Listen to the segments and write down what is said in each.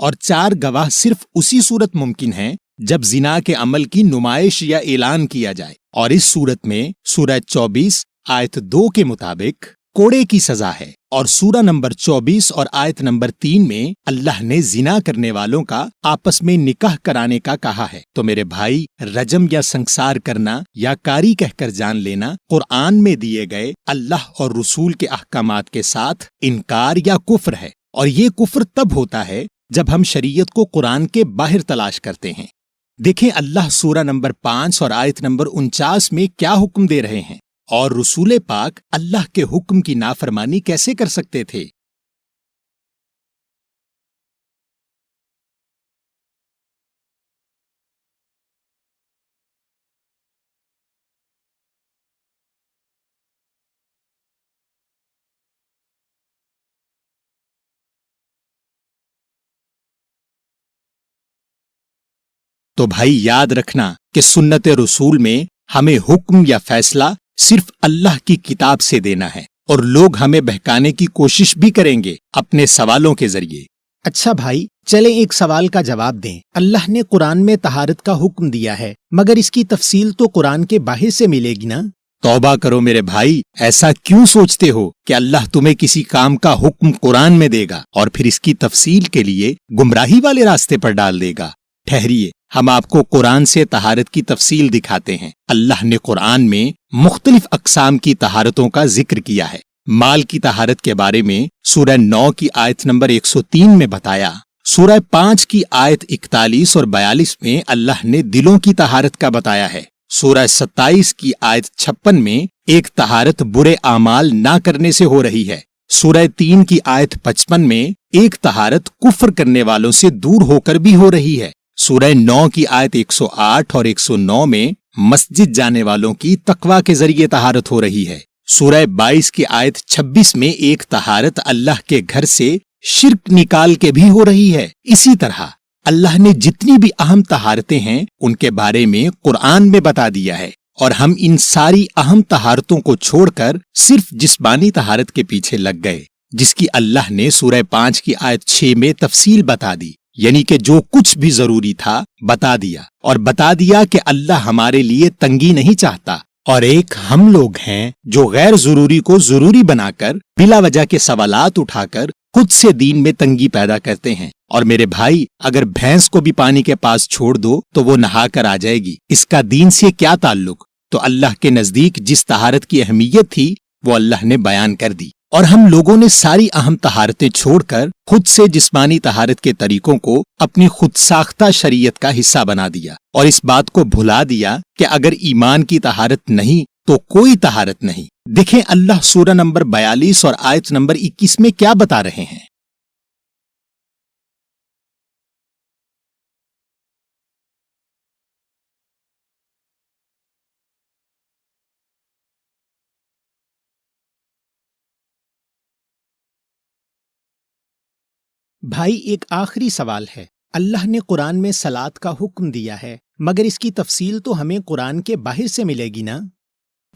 اور 4 گواہ صرف اسی صورت ممکن ہیں جب زنا کے عمل کی نمائش یا اعلان کیا جائے، اور اس صورت میں سورہ 24 آیت 2 کے مطابق کوڑے کی سزا ہے، اور سورہ نمبر 24 اور آیت نمبر 3 میں اللہ نے زنا کرنے والوں کا آپس میں نکاح کرانے کا کہا ہے۔ تو میرے بھائی، رجم یا سنسار کرنا یا کاری کہہ کر جان لینا قرآن میں دیے گئے اللہ اور رسول کے احکامات کے ساتھ انکار یا کفر ہے، اور یہ کفر تب ہوتا ہے جب ہم شریعت کو قرآن کے باہر تلاش کرتے ہیں۔ دیکھیں اللہ سورہ نمبر 5 اور آیت نمبر 49 میں کیا حکم دے رہے ہیں، اور رسول پاک اللہ کے حکم کی نافرمانی کیسے کر سکتے تھے؟ تو بھائی یاد رکھنا کہ سنت رسول میں ہمیں حکم یا فیصلہ صرف اللہ کی کتاب سے دینا ہے، اور لوگ ہمیں بہکانے کی کوشش بھی کریں گے اپنے سوالوں کے ذریعے۔ اچھا بھائی، چلیں ایک سوال کا جواب دیں۔ اللہ نے قرآن میں طہارت کا حکم دیا ہے، مگر اس کی تفصیل تو قرآن کے باہر سے ملے گی نا؟ توبہ کرو میرے بھائی، ایسا کیوں سوچتے ہو کہ اللہ تمہیں کسی کام کا حکم قرآن میں دے گا اور پھر اس کی تفصیل کے لیے گمراہی والے راستے پر ڈال دے گا؟ ٹھہریے، ہم آپ کو قرآن سے طہارت کی تفصیل دکھاتے ہیں۔ اللہ نے قرآن میں مختلف اقسام کی طہارتوں کا ذکر کیا ہے۔ مال کی طہارت کے بارے میں سورہ 9 کی آیت نمبر 103 میں بتایا۔ سورہ 5 کی آیت 41 اور 42 میں اللہ نے دلوں کی طہارت کا بتایا ہے۔ سورہ 27 کی آیت 56 میں ایک طہارت برے اعمال نہ کرنے سے ہو رہی ہے۔ سورہ 3 کی آیت 55 میں ایک طہارت کفر کرنے والوں سے دور ہو کر بھی ہو رہی ہے۔ سورہ 9 کی آیت 108 اور 109 میں مسجد جانے والوں کی تقوی کے ذریعے طہارت ہو رہی ہے۔ سورہ 22 کی آیت 26 میں ایک طہارت اللہ کے گھر سے شرک نکال کے بھی ہو رہی ہے۔ اسی طرح اللہ نے جتنی بھی اہم طہارتیں ہیں ان کے بارے میں قرآن میں بتا دیا ہے، اور ہم ان ساری اہم طہارتوں کو چھوڑ کر صرف جسمانی طہارت کے پیچھے لگ گئے، جس کی اللہ نے سورہ 5 کی آیت 6 میں تفصیل بتا دی، یعنی کہ جو کچھ بھی ضروری تھا بتا دیا، اور بتا دیا کہ اللہ ہمارے لیے تنگی نہیں چاہتا، اور ایک ہم لوگ ہیں جو غیر ضروری کو ضروری بنا کر بلا وجہ کے سوالات اٹھا کر خود سے دین میں تنگی پیدا کرتے ہیں۔ اور میرے بھائی، اگر بھینس کو بھی پانی کے پاس چھوڑ دو تو وہ نہا کر آ جائے گی، اس کا دین سے کیا تعلق؟ تو اللہ کے نزدیک جس طہارت کی اہمیت تھی وہ اللہ نے بیان کر دی، اور ہم لوگوں نے ساری اہم طہارتیں چھوڑ کر خود سے جسمانی طہارت کے طریقوں کو اپنی خود ساختہ شریعت کا حصہ بنا دیا، اور اس بات کو بھلا دیا کہ اگر ایمان کی طہارت نہیں تو کوئی طہارت نہیں۔ دیکھیں اللہ سورہ نمبر 42 اور آیت نمبر 21 میں کیا بتا رہے ہیں۔ بھائی ایک آخری سوال ہے۔ اللہ نے قرآن میں صلاۃ کا حکم دیا ہے، مگر اس کی تفصیل تو ہمیں قرآن کے باہر سے ملے گی نا؟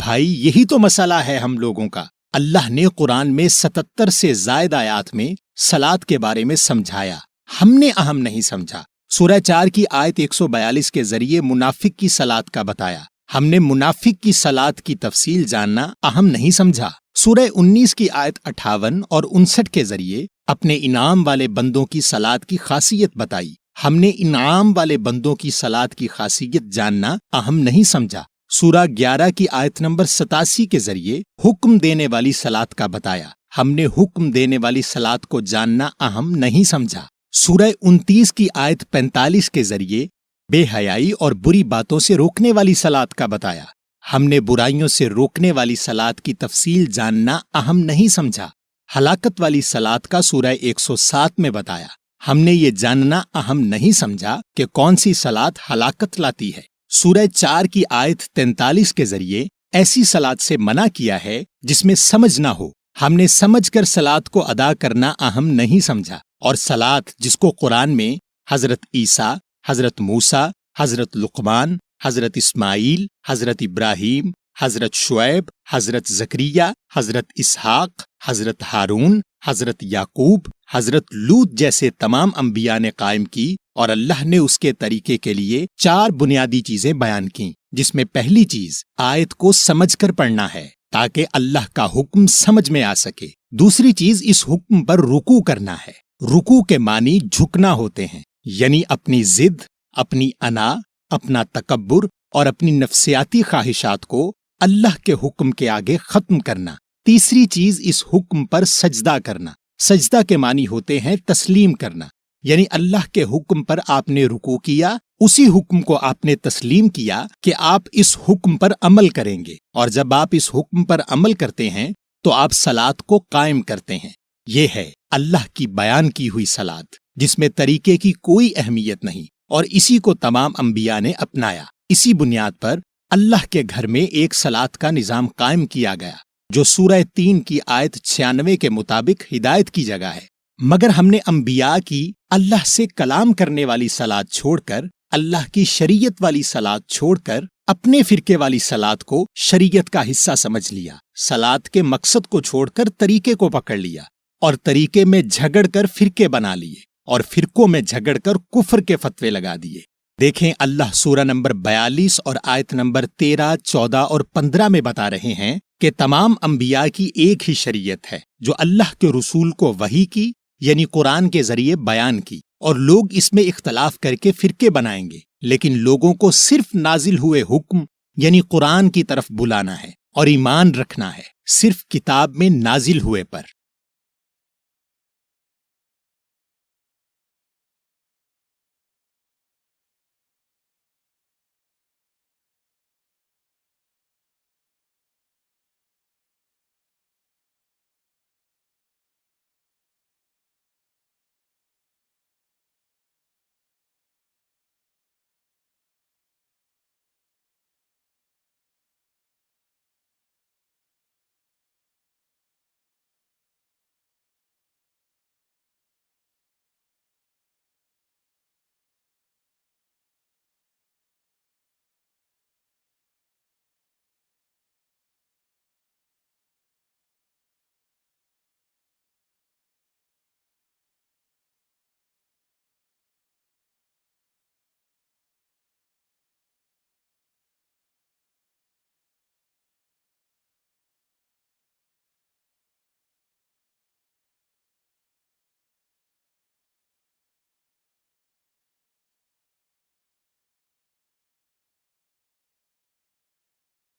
بھائی یہی تو مسئلہ ہے ہم لوگوں کا۔ اللہ نے قرآن میں 77 سے زائد آیات میں صلاۃ کے بارے میں سمجھایا، ہم نے اہم نہیں سمجھا۔ سورہ 4 کی آیت 142 کے ذریعے منافق کی صلاۃ کا بتایا، ہم نے منافق کی صلاۃ کی تفصیل جاننا اہم نہیں سمجھا۔ سورہ 19 کی آیت 58 اور 59 کے ذریعے اپنے انعام والے بندوں کی صلاۃ کی خاصیت بتائی، ہم نے انعام والے بندوں کی صلاۃ کی خاصیت جاننا اہم نہیں سمجھا۔ سورہ 11 کی آیت نمبر 87 کے ذریعے حکم دینے والی صلاۃ کا بتایا، ہم نے حکم دینے والی صلاۃ کو جاننا اہم نہیں سمجھا۔ سورہ 29 کی آیت 45 کے ذریعے بے حیائی اور بری باتوں سے روکنے والی صلاۃ کا بتایا، ہم نے برائیوں سے روکنے والی صلاۃ کی تفصیل جاننا اہم نہیں سمجھا۔ ہلاکت والی صلاۃ کا سورہ 107 میں بتایا، ہم نے یہ جاننا اہم نہیں سمجھا کہ کون سی صلاۃ ہلاکت لاتی ہے۔ سورہ 4 کی آیت 43 کے ذریعے ایسی صلاۃ سے منع کیا ہے جس میں سمجھ نہ ہو، ہم نے سمجھ کر صلاۃ کو ادا کرنا اہم نہیں سمجھا۔ اور صلاۃ جس کو قرآن میں حضرت عیسیٰ، حضرت موسیٰ، حضرت لقمان، حضرت اسماعیل، حضرت ابراہیم، حضرت شعیب، حضرت زکریا، حضرت اسحاق، حضرت ہارون، حضرت یعقوب، حضرت لوط جیسے تمام انبیاء نے قائم کی، اور اللہ نے اس کے طریقے کے لیے 4 بنیادی چیزیں بیان کیں، جس میں پہلی چیز آیت کو سمجھ کر پڑھنا ہے تاکہ اللہ کا حکم سمجھ میں آ سکے۔ دوسری چیز اس حکم پر رکوع کرنا ہے۔ رکوع کے معنی جھکنا ہوتے ہیں، یعنی اپنی ضد، اپنی انا، اپنا تکبر اور اپنی نفسیاتی خواہشات کو اللہ کے حکم کے آگے ختم کرنا۔ تیسری چیز اس حکم پر سجدہ کرنا۔ سجدہ کے معنی ہوتے ہیں تسلیم کرنا، یعنی اللہ کے حکم پر آپ نے رکوع کیا، اسی حکم کو آپ نے تسلیم کیا کہ آپ اس حکم پر عمل کریں گے، اور جب آپ اس حکم پر عمل کرتے ہیں تو آپ صلاۃ کو قائم کرتے ہیں۔ یہ ہے اللہ کی بیان کی ہوئی صلاۃ، جس میں طریقے کی کوئی اہمیت نہیں، اور اسی کو تمام انبیاء نے اپنایا۔ اسی بنیاد پر اللہ کے گھر میں ایک صلاۃ کا نظام قائم کیا گیا، جو سورہ 3 کی آیت 96 کے مطابق ہدایت کی جگہ ہے۔ مگر ہم نے انبیاء کی اللہ سے کلام کرنے والی صلاۃ چھوڑ کر، اللہ کی شریعت والی صلاۃ چھوڑ کر، اپنے فرقے والی صلاۃ کو شریعت کا حصہ سمجھ لیا، صلاۃ کے مقصد کو چھوڑ کر طریقے کو پکڑ لیا، اور طریقے میں جھگڑ کر فرقے بنا لیے، اور فرقوں میں جھگڑ کر کفر کے فتوے لگا دیے۔ دیکھیں اللہ سورہ نمبر 42 اور آیت نمبر 13، 14 اور 15 میں بتا رہے ہیں کہ تمام انبیاء کی ایک ہی شریعت ہے، جو اللہ کے رسول کو وحی کی، یعنی قرآن کے ذریعے بیان کی، اور لوگ اس میں اختلاف کر کے فرقے بنائیں گے، لیکن لوگوں کو صرف نازل ہوئے حکم یعنی قرآن کی طرف بلانا ہے، اور ایمان رکھنا ہے صرف کتاب میں نازل ہوئے پر۔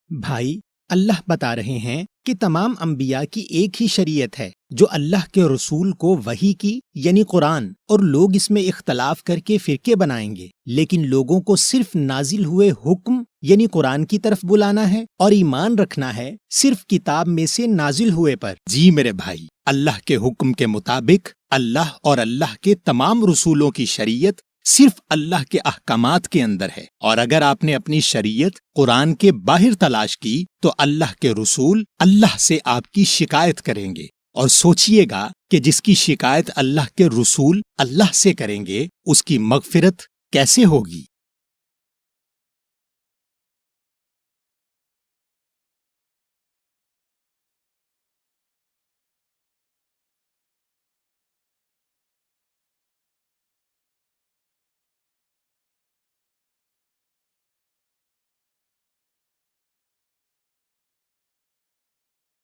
بھائی، اللہ بتا رہے ہیں کہ تمام انبیاء کی ایک ہی شریعت ہے، جو اللہ کے رسول کو وحی کی یعنی قرآن، اور لوگ اس میں اختلاف کر کے فرقے بنائیں گے، لیکن لوگوں کو صرف نازل ہوئے حکم یعنی قرآن کی طرف بلانا ہے، اور ایمان رکھنا ہے صرف کتاب میں سے نازل ہوئے پر۔ جی میرے بھائی، اللہ کے حکم کے مطابق اللہ اور اللہ کے تمام رسولوں کی شریعت صرف اللہ کے احکامات کے اندر ہے، اور اگر آپ نے اپنی شریعت قرآن کے باہر تلاش کی تو اللہ کے رسول اللہ سے آپ کی شکایت کریں گے، اور سوچئے گا کہ جس کی شکایت اللہ کے رسول اللہ سے کریں گے، اس کی مغفرت کیسے ہوگی۔